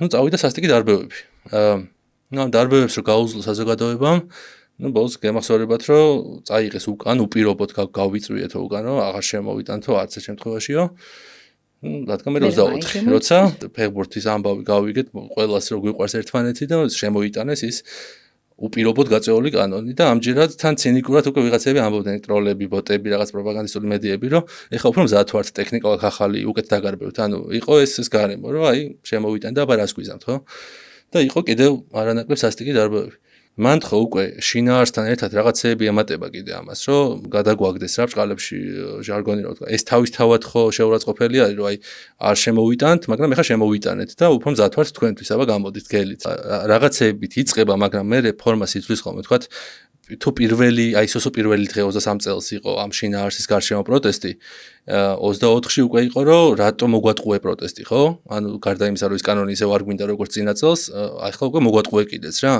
ნუ წავიდა სასტიკი დარბევები. ნუ ამ დარბევებს რო გაუძლო საზოგადოებამ, ნუ ბოლოს გემახსოვრებათ, რომ წაიღეს უკან, უპირობოდ გავიწვიეთო უკან, რომ აღარ შემოვიტანთო არც ერთ შემთხვევაშიო. რადგან მე 24, როცა ფეხბურთის ამბავი გავიგეთ, ყველას რო გვიყვარს ერთმანეთი და შემოიტანეს ის უპირობოდ გაწეული კანონი და ამჯერად თან ცინიკურად უკვე ვიღაცები ამბობდნენ ტროლები, ბოტები, რაღაც პროპაგანდისტული მედიები, რომ ეხლა უფრო მზად ვართ ტექნიკურად ახალი უკეთ დაგარბევთ. ანუ იყო ეს გარემო, რომ აი შემოვიტან და აბა რას გვიზამთ, ხო? და იყო კიდევ არანაკლებ სასტიკი დარბევები. მან ხო უკვე შინაარსთან ერთად რაღაცეები ემატება კიდე ამას, რომ გადაგვაგდეს რა ბჭყალებში ჟარგონი რო თქვა. ეს თავისთავად ხო შეურაცხყოფელი არის, რომ აი არ შემოვიტანთ, მაგრამ ეხლა შემოვიტანეთ და უფრო მზად ვართ თქვენთვის, აბა გამოდით გელით. რაღაცეებით იწყება, მაგრამ მე რეფორმას იცვლის ხოლმე, თქვა თუ პირველი, აი სოსო პირველი დღე 23 წელს იყო ამ შინაარსის გარშემო პროტესტი, 24-ში უკვე იყო, რომ რატო მოგვატყუე პროტესტი, ხო? ანუ გარდა იმისა, რომ ის კანონი ისევ არ გვინდა როგორც წინა წელს, აი ხლა უკვე მოგვატყუე კიდეც რა.